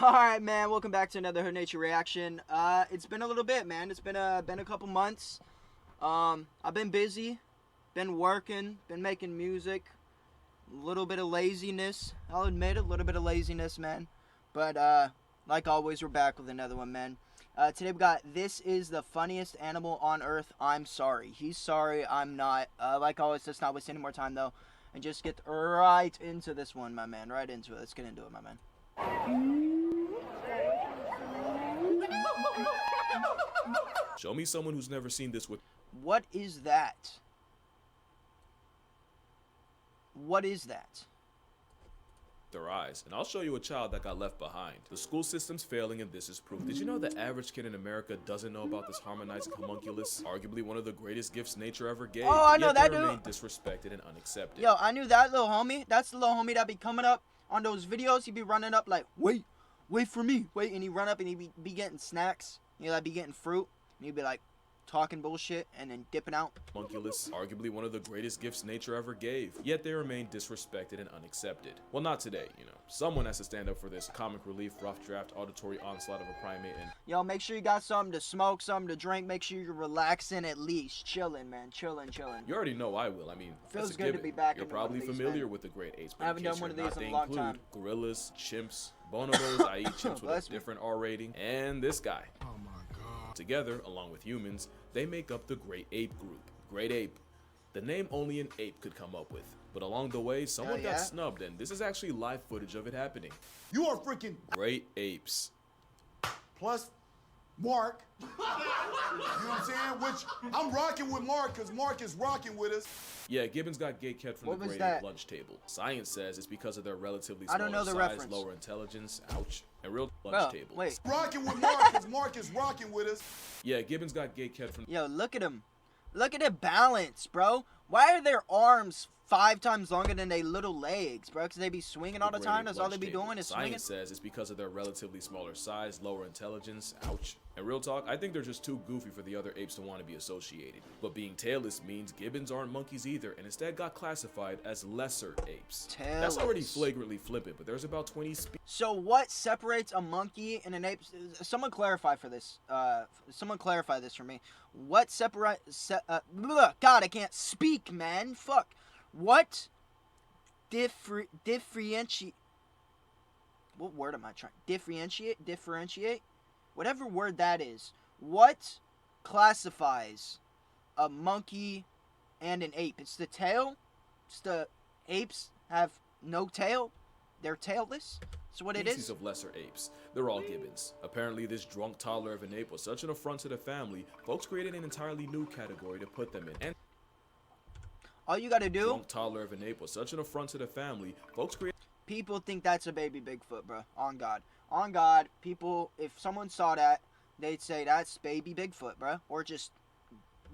Alright, man, welcome back to another Hood Nature reaction. It's been a little bit, man. It's been a couple months. I've been busy, been working, been making music. A little bit of laziness. I'll admit a little bit of laziness, man. But, like always, we're back with another one, man. Today we got, this is the funniest animal on earth. I'm sorry. He's sorry, I'm not. Like always, let's not waste any more time, though. And just get right into this one, my man. Right into it. Let's get into it, my man. Show me someone who's never seen this with. What is that? What is that? Their eyes, and I'll show you a child that got left behind. The school system's failing, and this is proof. Did you know the average kid in America doesn't know about this harmonizing homunculus? Arguably one of the greatest gifts nature ever gave. Oh, I know that dude. Remain disrespected and unaccepted. Yo, I knew that little homie. That's the little homie that be coming up on those videos. He be running up like, wait for me, wait, and he run up and he be getting snacks. You know, like be getting fruit, and he'd be like talking bullshit and then dipping out. Homunculus, arguably one of the greatest gifts nature ever gave, yet they remain disrespected and unaccepted. Well, not today, you know. Someone has to stand up for this comic relief, rough draft, auditory onslaught of a primate. And yo, make sure you got something to smoke, something to drink. Make sure you're relaxing at least, chilling, man, chilling. You already know I will. I mean, feels good to be back. You're probably familiar with the great apes. I haven't done one of these in a long time. Gorillas, chimps, bonobos, i.e. chimps with a different R rating, and this guy. Oh my God. Together, along with humans, they make up the Great Ape group. Great Ape. The name only an ape could come up with. But along the way, someone got snubbed, and this is actually live footage of it happening. You are freaking Great apes. plus Mark. You know what I'm saying? Which I'm rocking with Mark because Mark is rocking with us. Yeah, Gibbons got gate kept from the Great Ape lunch table. Science says it's because of their relatively smaller size, lower intelligence, ouch, and real lunch table. Wait. Rocking with Mark because Mark is rocking with us. Yeah, Gibbons got gate kept from. Yo, look at him. Look at the balance, bro. Why are their arms 5 times longer than their little legs, bro? Because they be swinging all the time. That's all they be doing is swinging. Science says it's because of their relatively smaller size, lower intelligence, ouch. And real talk, I think they're just too goofy for the other apes to want to be associated. But being tailless means gibbons aren't monkeys either, and instead got classified as lesser apes. Tailless. That's already flagrantly flippant, but there's about 20 species. So what separates a monkey and an ape? Someone clarify for this. Someone clarify this for me. What separates? God, I can't speak, man. Fuck. What differentiate? What word am I trying? Differentiate? Whatever word that is. What classifies a monkey and an ape? It's the tail. It's the apes have no tail. They're tailless. That's what it is. Species of lesser apes. They're all gibbons. Apparently, this drunk toddler of an ape was such an affront to the family, folks created an entirely new category to put them in. And all you gotta do. Drunk toddler of an ape was such an affront to the family, folks created. People think that's a baby Bigfoot, bro. On God. On God, people, if someone saw that, they'd say that's baby Bigfoot, bro. Or just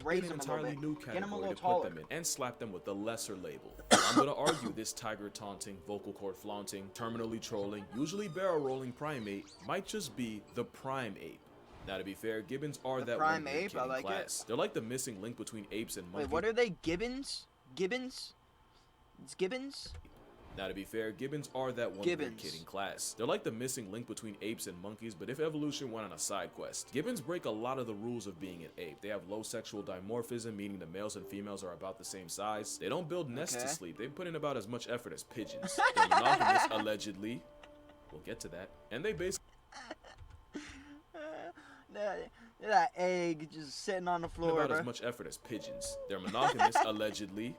raise them a little bit. New Get them a little to taller. Put them in and slap them with the lesser label. I'm gonna argue this tiger taunting, vocal cord flaunting, terminally trolling, usually barrel rolling primate might just be the prime ape. Now, to be fair, gibbons are that prime ape. I like it. They're like the missing link between apes and monkeys. Wait, what are they? Gibbons? Gibbons? It's gibbons? Now, to be fair, gibbons are that one weird kid in class. They're like the missing link between apes and monkeys, but if evolution went on a side quest. Gibbons break a lot of the rules of being an ape. They have low sexual dimorphism, meaning the males and females are about the same size. They don't build nests to sleep. They put in about as much effort as pigeons. They're monogamous, allegedly. We'll get to that. And they basically... that egg just sitting on the floor, about as much effort as pigeons. They're monogamous, allegedly.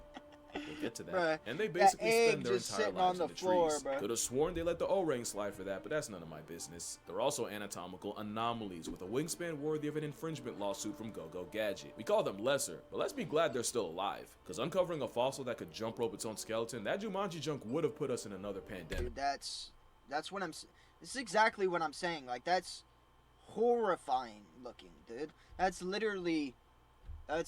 We'll get to that. Bruh, and they basically spend their entire lives in the trees. Could have sworn they let the O-ring slide for that, but that's none of my business. They're also anatomical anomalies with a wingspan worthy of an infringement lawsuit from Go-Go Gadget. We call them lesser, but let's be glad they're still alive. Because uncovering a fossil that could jump rope its own skeleton, that Jumanji junk would have put us in another pandemic. Dude, that's what I'm... This is exactly what I'm saying. Like, that's horrifying looking, dude. That's literally a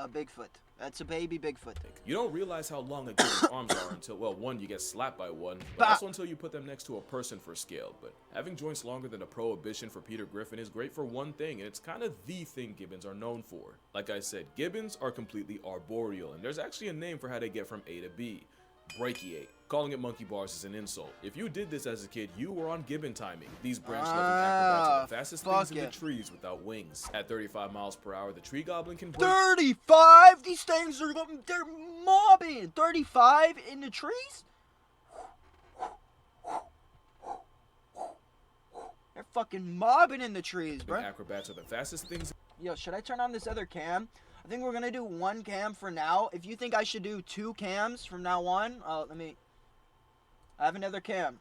Bigfoot. That's a baby Bigfoot. You don't realize how long a gibbon's arms are until, well, one, you get slapped by one, but also until you put them next to a person for scale. But having joints longer than a prohibition for Peter Griffin is great for one thing, and it's kind of the thing gibbons are known for. Like I said, gibbons are completely arboreal, and there's actually a name for how they get from A to B. Brachiate. Calling it monkey bars is an insult. If you did this as a kid, you were on gibbon timing. These branch-loving acrobats are the fastest things in the trees without wings. At 35 miles per hour, the tree goblin can break... 35? These things are, they're mobbing. 35 in the trees? They're fucking mobbing in the trees, bro. Acrobats are the fastest things... Yo, should I turn on this other cam? I think we're gonna do one cam for now. If you think I should do 2 cams from now on, I have another cam.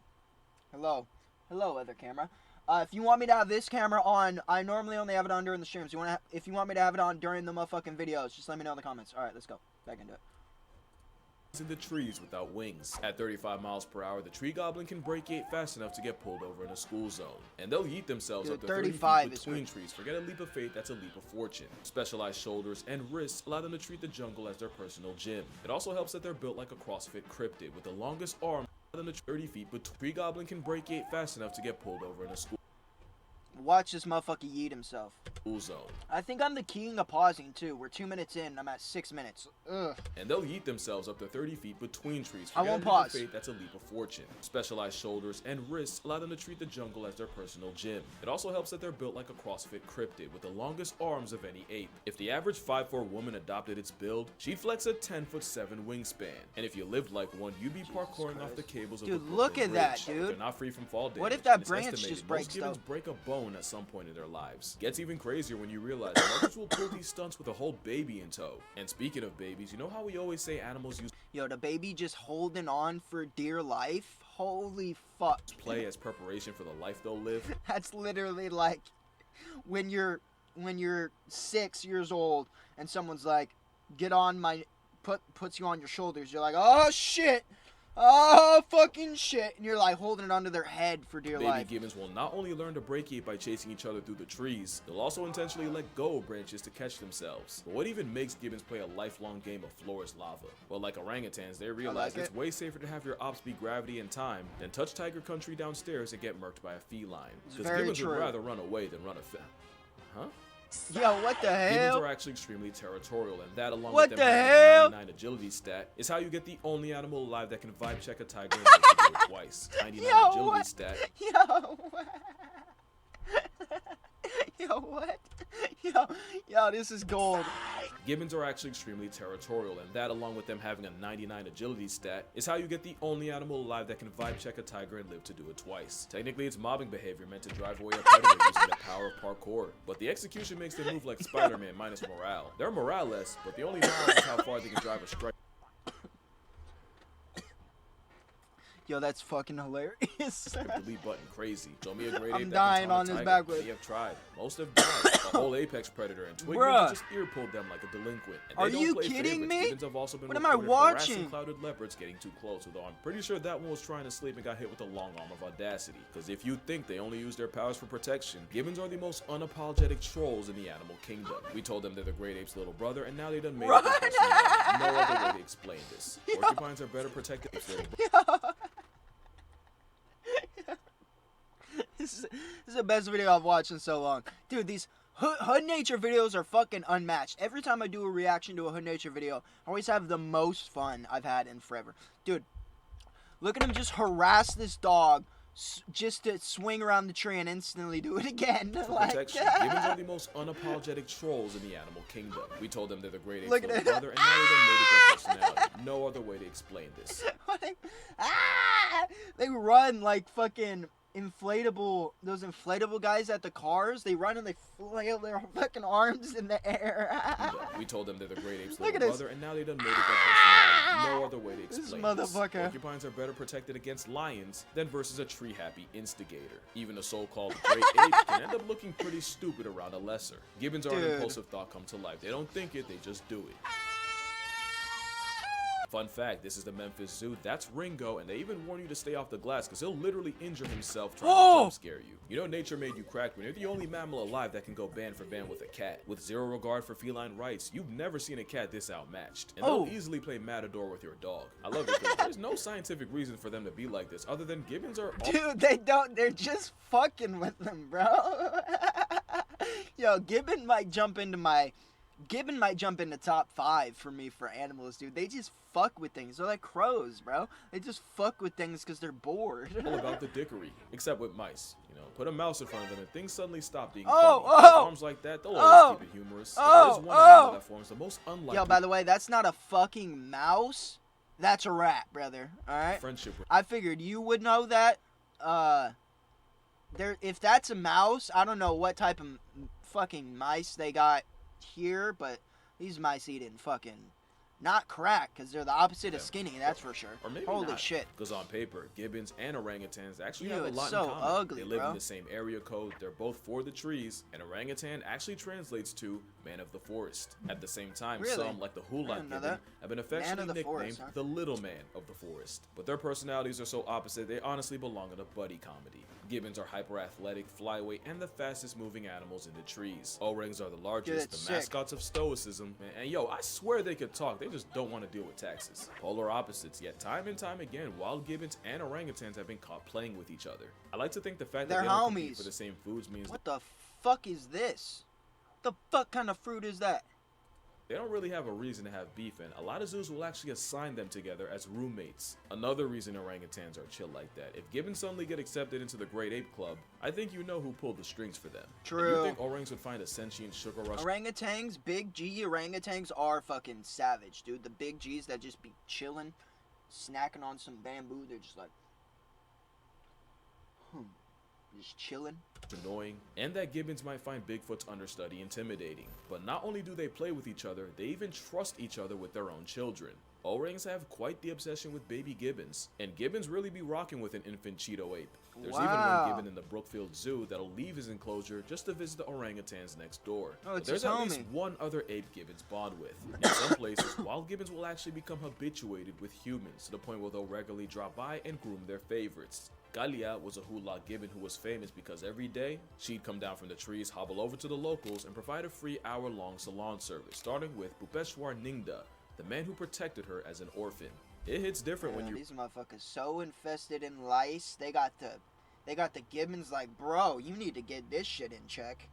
Hello, other camera. If you want me to have this camera on, I normally only have it on during the streams. If you want me to have it on during the motherfucking videos, just let me know in the comments. All right, let's go. Back into it. In the trees without wings. At 35 miles per hour, the tree goblin can break 8 fast enough to get pulled over in a school zone. And they'll yeet themselves up to 30 feet between trees. Forget a leap of faith, that's a leap of fortune. Specialized shoulders and wrists allow them to treat the jungle as their personal gym. It also helps that they're built like a CrossFit cryptid, with the longest arm than the 30 feet, but tree goblin can break 8 fast enough to get pulled over in a school Watch this motherfucker yeet himself. zone. I think I'm the king of pausing too. We're 2 minutes in. I'm at 6 minutes. Ugh. And they'll yeet themselves up to 30 feet between trees. I won't pause. Faith, that's a leap of fortune. Specialized shoulders and wrists allow them to treat the jungle as their personal gym. It also helps that they're built like a CrossFit cryptid, with the longest arms of any ape. If the average 5'4" woman adopted its build, she'd flex a 10'7" wingspan. And if you lived like one, you'd be parkouring off the cables of the Brooklyn look at Bridge. that, dude. They're not free from fall damage. What if that It's branch estimated just breaks, most gibbons though? break a bone at some point in their lives. Gets even crazier when you realize mothers will pull these stunts with a whole baby in tow. And speaking of babies, you know how we always say animals use the baby just holding on for dear life? Holy fuck. play as preparation for the life they'll live? That's literally like when you're 6 years old and someone's like, get on my, puts you on your shoulders. You're like, oh shit. Oh, fucking shit. And you're like holding it onto their head for dear life. Baby gibbons will not only learn to break by chasing each other through the trees, they'll also intentionally let go of branches to catch themselves. But what even makes gibbons play a lifelong game of floor is lava? Well, like orangutans, they realize it's way safer to have your ops be gravity and time than touch tiger country downstairs and get murked by a feline. Because gibbons would rather run away than run Huh? Yo, what the hell? Gibbons are actually extremely territorial, and that, along what with them the having hell? a 99 agility stat, is how you get the only animal alive that can vibe check a tiger and make it do it twice. 99 agility stat. Yo, what? Yo, what? Yo, this is gold. Gibbons are actually extremely territorial, and that, along with them having a 99 agility stat, is how you get the only animal alive that can vibe check a tiger and live to do it twice. Technically, it's mobbing behavior meant to drive away a predator using the power of parkour, but the execution makes them move like Spider-Man minus morale. They're morale-less, but the only knowledge is how far they can drive a strike. Yo, that's fucking hilarious. Delete button crazy. Show me a great I'm ape dying that on can this taunt a tiger. backward. They have tried. Most have died. The whole apex predator and twig Bruh. just ear pulled them like a delinquent. And Are they don't you play kidding favorites. me? Gibbons have also been What am I reported watching? harassing clouded leopards getting too close. Although I'm pretty sure that one was trying to sleep and got hit with a long arm of audacity. Because if you think they only use their powers for protection, gibbons are the most unapologetic trolls in the animal kingdom. We told them they're the great ape's little brother, and now they done made it their personality. No other way to explain this. Porcupines are better protected than apes' little brother. This is the best video I've watched in so long. Dude, these hood nature videos are fucking unmatched. Every time I do a reaction to a hood nature video, I always have the most fun I've had in forever. Dude, look at him just harass this dog just to swing around the tree and instantly do it again. Protection. Gibbons are the most unapologetic trolls in the animal kingdom. We told them they're the great ape's little brother, and now they done made it their personality. No other way to explain this. They run like fucking those inflatable guys at the cars. They run and they flail their fucking arms in the air. We told them they're the great ape's Look little at this. brother, and now they done made it their personality. No other way to explain This motherfucker. Porcupines are better protected against lions than versus a tree-happy instigator. Even a so-called great ape can end up looking pretty stupid around a lesser. Gibbons are an impulsive thought come to life. They don't think it, they just do it. Fun fact, this is the Memphis Zoo. That's Ringo, and they even warn you to stay off the glass because he'll literally injure himself trying to jump scare you. You know nature made you crack when you're the only mammal alive that can go band for band with a cat. With zero regard for feline rights, you've never seen a cat this outmatched. And they'll easily play Matador with your dog. I love it because there's no scientific reason for them to be like this other than gibbons are Dude, they're just fucking with them, bro. Yo, gibbon might jump into my Gibbon might jump in the top 5 for me for animals, dude. They just fuck with things. They're like crows, bro. They just fuck with things because they're bored. All about the dickery, except with mice. You know, put a mouse in front of them and things suddenly stop being Oh, funny. oh! Arms like that, they'll always keep it humorous. Oh, There's one animal that forms the most unlikely. Yo, by the way, that's not a fucking mouse. That's a rat, brother. All right. Friendship. I figured you would know that. If that's a mouse, I don't know what type of fucking mice they got here, but these mice eating fucking not crack, because they're the opposite of skinny, that's for sure. Or maybe Holy not, shit. because on paper, gibbons and orangutans actually Ew, have a it's lot so in common. ugly, they live bro. in the same area code, they're both for the trees, and orangutan actually translates to man of the forest. At the same time, Really? some, like the Hulan gibbon, have been affectionately nicknamed forest, huh? the little man of the forest. But their personalities are so opposite, they honestly belong in a buddy comedy. Gibbons are hyper-athletic, flyweight, and the fastest moving animals in the trees. Orangs are the largest, the sick. mascots of stoicism, and yo, I swear they could talk, they just don't want to deal with taxes. Polar opposites, yet time and time again, wild gibbons and orangutans have been caught playing with each other. I like to think the fact that They're they don't compete homies. for the same foods means What the fuck is this? The fuck kind of fruit is that? they don't really have a reason to have beef, and a lot of zoos will actually assign them together as roommates. Another reason orangutans are chill like that. If gibbons suddenly get accepted into the Great Ape Club, I think you know who pulled the strings for them. True. And you think orangs would find a sentient sugar rush? Orangutans, big G orangutans are fucking savage, dude. The big G's that just be chilling, snacking on some bamboo, they're just like, just chilling. Annoying, and that gibbons might find Bigfoot's understudy intimidating. But not only do they play with each other, they even trust each other with their own children. Orangs have quite the obsession with baby gibbons, and gibbons really be rocking with an infant Cheeto ape. There's even one gibbon in the Brookfield Zoo that'll leave his enclosure just to visit the orangutans next door. Oh, it's There's his at homie. least one other ape gibbons bond with. In some places, wild gibbons will actually become habituated with humans to the point where they'll regularly drop by and groom their favorites. Galia was a hula gibbon who was famous because every day, she'd come down from the trees, hobble over to the locals, and provide a free hour-long salon service, starting with Bupeshwar Ningda, the man who protected her as an orphan. It hits different when you... These motherfuckers so infested in lice. They got the gibbons like, bro, you need to get this shit in check.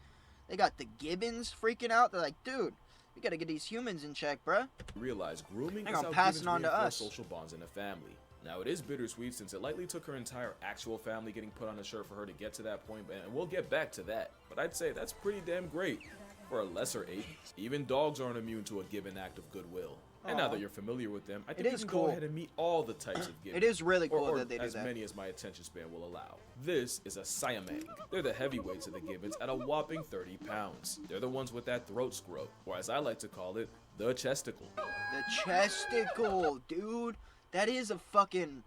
They got the gibbons freaking out. They're like, dude, we gotta get these humans in check, bruh. realize grooming They're is gonna how pass gibbons it on to reinforce us. social bonds in a family. Now, it is bittersweet since it likely took her entire actual family getting put on a shirt for her to get to that point, and we'll get back to that. But I'd say that's pretty damn great for a lesser ape. Even dogs aren't immune to a gibbon act of goodwill. And now Aw. that you're familiar with them, I think It you is can cool. go ahead and meet all the types of gibbons. It is really cool or that they do as that. many as my attention span will allow. This is a Siamang. They're the heavyweights of the gibbons at a whopping 30 pounds. They're the ones with that throat scrub, or as I like to call it, the chesticle. The chesticle, dude. That is a fucking...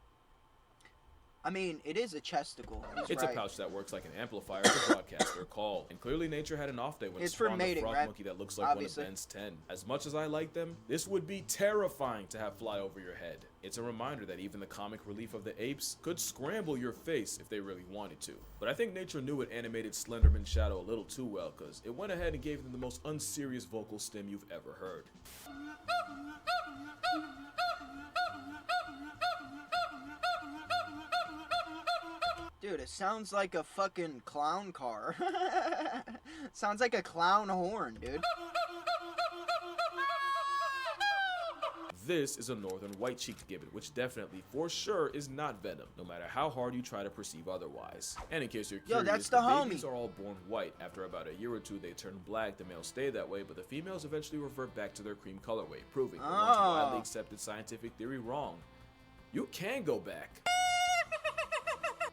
I mean, it is a chesticle. It's right. a pouch that works like an amplifier to broadcast their call. And clearly nature had an off day when it It's for spawned a mating, frog right? monkey that looks like Obviously. one of Ben's 10. As much as I like them, this would be terrifying to have fly over your head. It's a reminder that even the comic relief of the apes could scramble your face if they really wanted to. But I think nature knew it animated Slenderman's shadow a little too well, because it went ahead and gave them the most unserious vocal stim you've ever heard. Dude, it sounds like a fucking clown car. Sounds like a clown horn, dude. This is a northern white-cheeked gibbon, which definitely, for sure, is not venom, no matter how hard you try to perceive otherwise. And in case you're Yo, curious, that's the homie. babies are all born white. After about a year or two, they turn black. The males stay that way, but the females eventually revert back to their cream colorway, proving the once widely accepted scientific theory wrong. You can go back.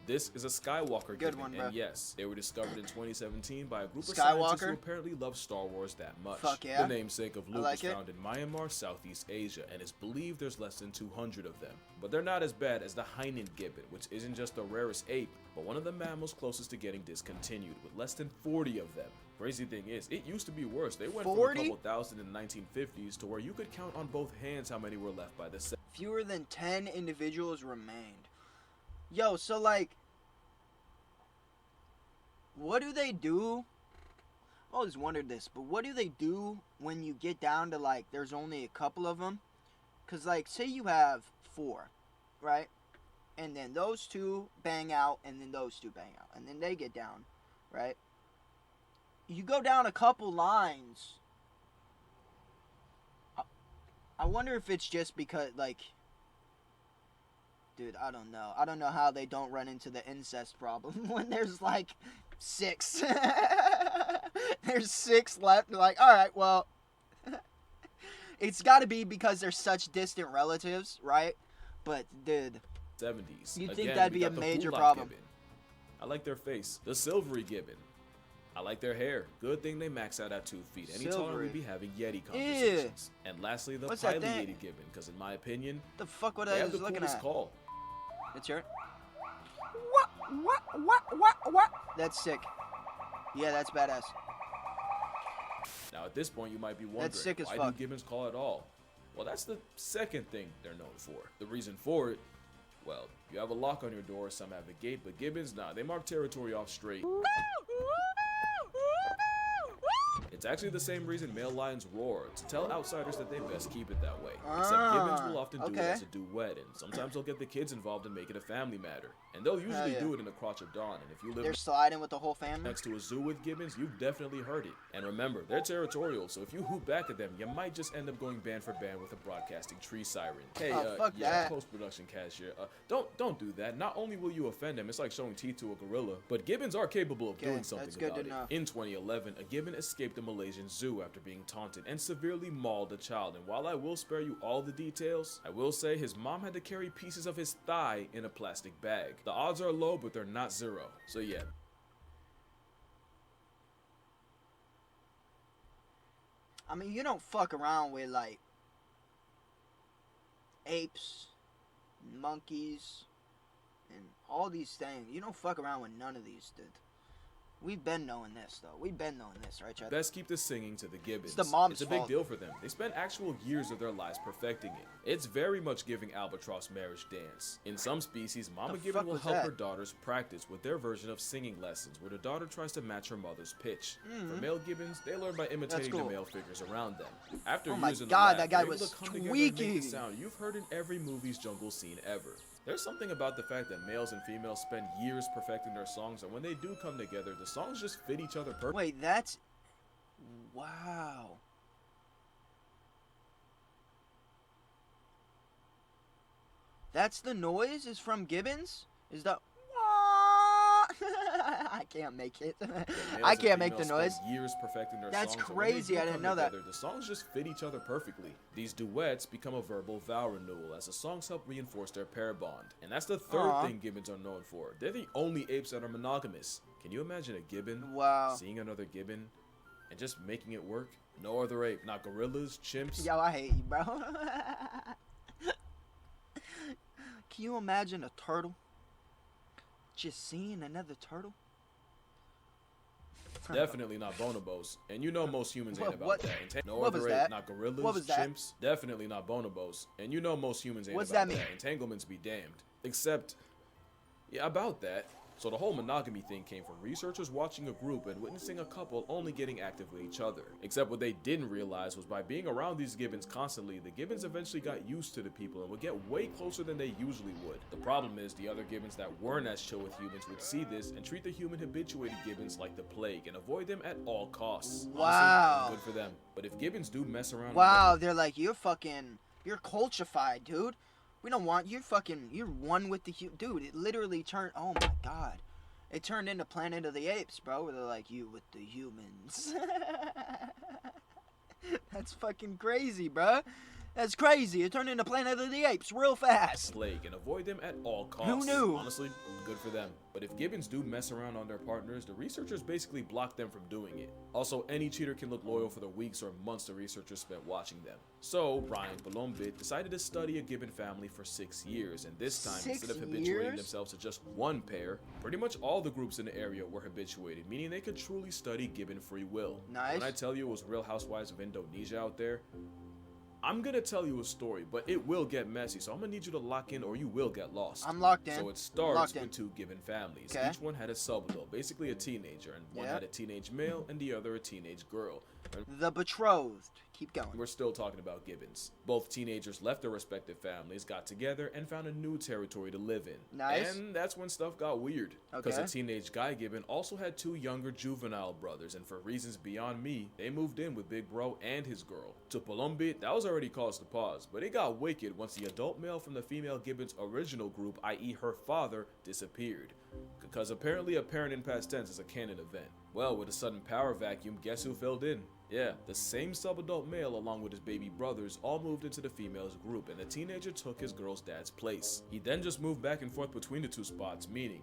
This is a Skywalker Good gibbon, one, bro. and yes, they were discovered in 2017 by a group of Skywalker? scientists who apparently love Star Wars that much. Fuck yeah. The namesake of Luke like was it. found in Myanmar, Southeast Asia, and it's believed there's less than 200 of them. But they're not as bad as the Hainan gibbon, which isn't just the rarest ape, but one of the mammals closest to getting discontinued, with less than 40 of them. Crazy thing is, it used to be worse. They went 40? from a couple thousand in the 1950s to where you could count on both hands how many were left by the Fewer than 10 individuals remained. Yo, so like, what do they do? I always wondered this, but what do they do when you get down to like, there's only a couple of them? Because like, say you have 4, right? And then those 2 bang out, and then those 2 bang out, and then they get down, right? You go down a couple lines, I wonder if it's just because, like, dude, I don't know. I don't know how they don't run into the incest problem when there's, like, 6. There's 6 left. They're like, all right, well, it's got to be because they're such distant relatives, right? But, dude, 70s. You'd think that'd be a major problem. Gibbon. I like their face. The silvery gibbon. I like their hair. Good thing they max out at 2 feet. Anytime we'd be having Yeti conversations. Ew. And lastly, the What's pileated gibbon, because in my opinion, the fuck what they I have was the looking coolest at? call. Let's hear it. What? That's sick. Yeah, that's badass. Now at this point, you might be wondering, That's sick as why fuck. do gibbons call at all? Well, that's the second thing they're known for. The reason for it, well, you have a lock on your door, some have a gate, but gibbons, nah, they mark territory off straight. It's actually the same reason male lions roar, to tell outsiders that they best keep it that way. Except gibbons will often do it as a duet, and sometimes they'll get the kids involved and make it a family matter. And they'll usually do it in the crotch of dawn, and if you live They're sliding with the whole family? next to a zoo with gibbons, you've definitely heard it. And remember, they're territorial, so if you hoop back at them, you might just end up going band for band with a broadcasting tree siren. Hey, fuck that. Post-production cashier, don't do that. Not only will you offend them, it's like showing teeth to a gorilla, but gibbons are capable of doing something that's good about to it. know. In 2011, a gibbon escaped a Malaysian zoo after being taunted and severely mauled a child, and while I will spare you all the details, I will say his mom had to carry pieces of his thigh in a plastic bag. The odds are low, but they're not 0. So yeah. I mean, you don't fuck around with, like, apes, monkeys, and all these things. You don't fuck around with none of these, dude. We've been knowing this, though. We've been knowing this, right, Chad? Best keep the singing to the gibbons. It's the mom's It's a big fault. deal for them. They spend actual years of their lives perfecting it. It's very much giving albatross marriage dance. In some species, Mama The Gibbon fuck will was help that? her daughters practice with their version of singing lessons, where the daughter tries to match her mother's pitch. For male gibbons, they learn by imitating cool. the male figures around them. After Oh my years in God, the lab, that guy they're able was to come together and make the tweaking. sound you've heard in every movie's jungle scene ever. There's something about the fact that males and females spend years perfecting their songs, and when they do come together, the songs just fit each other perfectly. Wait, that's... Wow. That's the noise is from gibbons? Is the... I can't make it. I can't make the noise. Years perfecting their That's songs, and when they crazy. do I didn't come know that. together, the songs just fit each other perfectly. These duets become a verbal vow renewal as the songs help reinforce their pair bond. And that's the third thing gibbons are known for. They're the only apes that are monogamous. Can you imagine a gibbon seeing another gibbon and just making it work? No other ape, not gorillas, chimps. Yo, I hate you, bro. Can you imagine a turtle just seeing another turtle? Definitely not bonobos, and you know most humans ain't about that. No What was other ape, that? not gorillas, What was that? chimps. Definitely not bonobos, and you know most humans ain't What's about that mean? Entanglements be damned. Except, yeah, about that. So the whole monogamy thing came from researchers watching a group and witnessing a couple only getting active with each other. Except what they didn't realize was by being around these gibbons constantly, the gibbons eventually got used to the people and would get way closer than they usually would. The problem is the other gibbons that weren't as chill with humans would see this and treat the human habituated gibbons like the plague and avoid them at all costs. Wow. Honestly, good for them. But if gibbons do mess around, Wow, they're like, you're cultified, dude. We don't want you're one with the dude. It literally turned. Oh my God, it turned into Planet of the Apes, bro. Where they're like, you with the humans. That's fucking crazy, bro. That's crazy. It turned into Planet of the Apes real fast. Plague and avoid them at all costs. Who knew? Honestly, good for them. But if gibbons do mess around on their partners, the researchers basically block them from doing it. Also, any cheater can look loyal for the weeks or months the researchers spent watching them. So, Brian Balombit decided to study a gibbon family for 6 years, and this time, instead of habituating themselves to just one pair, pretty much all the groups in the area were habituated, meaning they could truly study gibbon free will. Nice. When I tell you it was Real Housewives of Indonesia out there, I'm gonna tell you a story, but it will get messy, so I'm gonna need you to lock in or you will get lost. I'm locked in. So it starts with 2 gibbon families. Okay. Each one had a sub-adult, basically a teenager, and one had a teenage male and the other a teenage girl. The betrothed. keep going. We're still talking about Gibbons. Both teenagers left their respective families, got together, and found a new territory to live in. Nice. And that's when stuff got weird. Because the teenage Guy Gibbon also had 2 younger juvenile brothers, and for reasons beyond me, they moved in with Big Bro and his girl. To Palombi, that was already cause to pause, but it got wicked once the adult male from the female Gibbons' original group, i.e. her father, disappeared. Because apparently a parent in past tense is a canon event. Well, with a sudden power vacuum, guess who filled in? Yeah, the same sub-adult male along with his baby brothers all moved into the female's group, and the teenager took his girl's dad's place. He then just moved back and forth between the 2 spots, meaning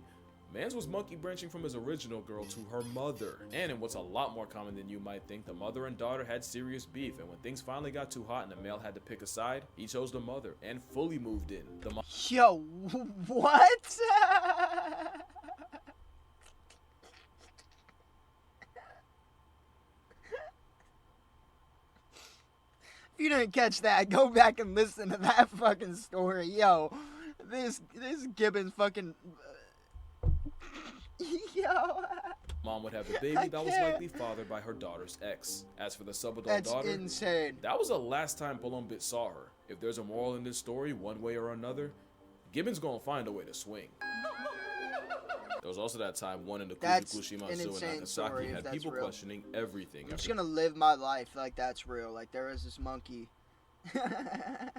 mans was monkey branching from his original girl to her mother. And in what's a lot more common than you might think, the mother and daughter had serious beef, and when things finally got too hot and the male had to pick a side, he chose the mother and fully moved in. Yo, what? If you didn't catch that, go back and listen to that fucking story. Yo, this Gibbons fucking... Yo. Mom would have a baby that was likely fathered by her daughter's ex. As for the sub-adult daughter, that's insane. That was the last time Palombit saw her. If there's a moral in this story, one way or another, Gibbons gonna find a way to swing. There was also that time one in the Kushimazu and Nagasaki had people questioning everything. I'm just gonna live my life like that's real. Like there is this monkey. I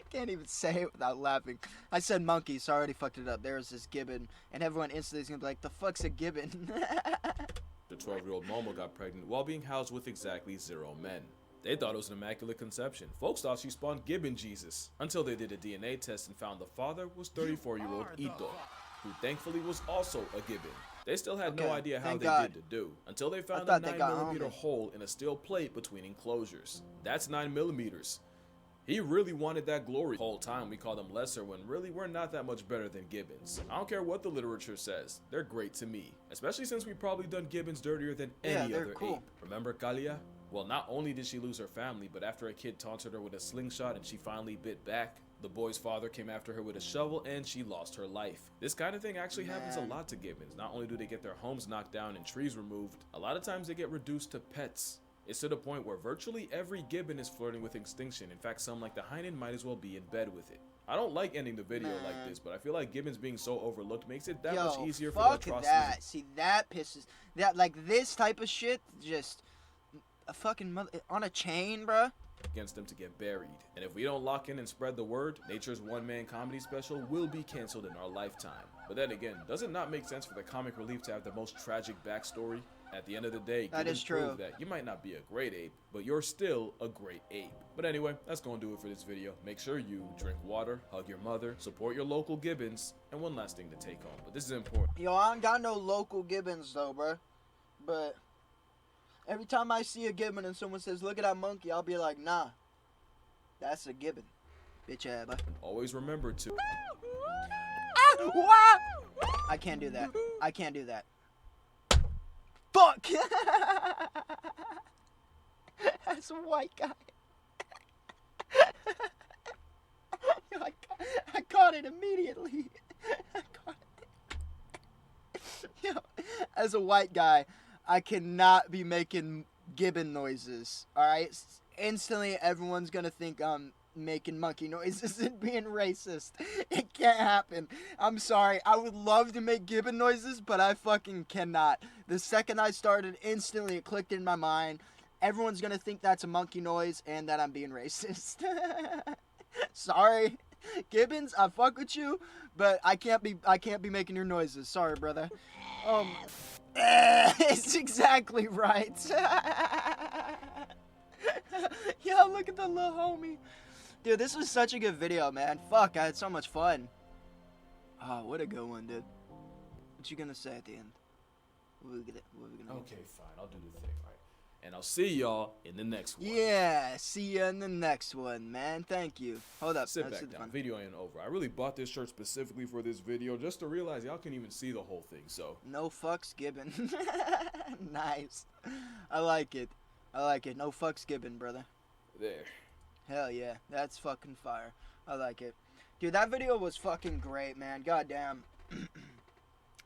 can't even say it without laughing. I said monkey, so I already fucked it up. There is this gibbon, and everyone instantly is gonna be like, "The fuck's a gibbon?" The 12-year-old Momo got pregnant while being housed with exactly 0 men. They thought it was an immaculate conception. Folks thought she spawned Gibbon Jesus, until they did a DNA test and found the father was 34-year-old Ito, who thankfully was also a Gibbon. They still had no idea how they did the do, until they found a 9mm hole in a steel plate between enclosures. That's 9mm. He really wanted that glory. The whole time we call them lesser when really we're not that much better than Gibbons. I don't care what the literature says, they're great to me. Especially since we've probably done Gibbons dirtier than any other ape. Remember Kalia? Well, not only did she lose her family, but after a kid taunted her with a slingshot and she finally bit back, the boy's father came after her with a shovel and she lost her life. This kind of thing actually happens a lot to Gibbons. Not only do they get their homes knocked down and trees removed, a lot of times they get reduced to pets. It's to the point where virtually every Gibbon is flirting with extinction. In fact, some like the Heinen might as well be in bed with it. I don't like ending the video like this, but I feel like Gibbons being so overlooked makes it that much easier for the atrocities. That. See, that pisses... That, like, this type of shit, just... A fucking mother... On a chain, bruh. Against them to get buried. And if we don't lock in and spread the word, Nature's one-man comedy special will be canceled in our lifetime. But then again, does it not make sense for the comic relief to have the most tragic backstory? At the end of the day, that is true. Prove that you might not be a great ape, but you're still a great ape. But anyway, that's gonna do it for this video. Make sure you drink water, hug your mother, support your local Gibbons, and one last thing to take home. But this is important. Yo, I don't got no local Gibbons though, bruh. But every time I see a Gibbon and someone says, "Look at that monkey," I'll be like, "Nah, that's a Gibbon, bitch ass." Always remember to. I can't do that. I can't do that. Fuck! That's a white guy. Yo, I caught it immediately. I caught it. Yo, as a white guy, I cannot be making Gibbon noises. Alright? Instantly, everyone's gonna think I'm making monkey noises and being racist. It can't happen. I'm sorry. I would love to make Gibbon noises, but I fucking cannot. The second I started, instantly it clicked in my mind. Everyone's gonna think that's a monkey noise and that I'm being racist. Sorry. Gibbons, I fuck with you, but I can't be making your noises. Sorry, brother. It's exactly right. Yo, look at the little homie. Dude, this was such a good video, man. Fuck, I had so much fun. Oh, what a good one, dude. What you gonna say at the end? What are we gonna Okay, fine. I'll do the thing, right? And I'll see y'all in the next one. Yeah, see ya in the next one, man. Thank you. Hold up. Sit back down. Video ain't over. I really bought this shirt specifically for this video just to realize y'all can even see the whole thing, so. No fucks given. Nice. I like it. I like it. No fucks given, brother. There. Hell yeah, that's fucking fire. I like it. Dude, that video was fucking great, man. Goddamn.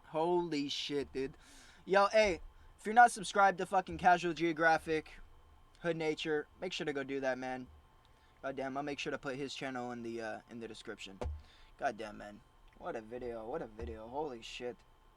Holy shit, dude. Yo, hey, If you're not subscribed to fucking Casual Geographic, Hood Nature, make sure to go do that, man. Goddamn, I'll make sure to put his channel in the description. Goddamn, man. What a video. What a video. Holy shit.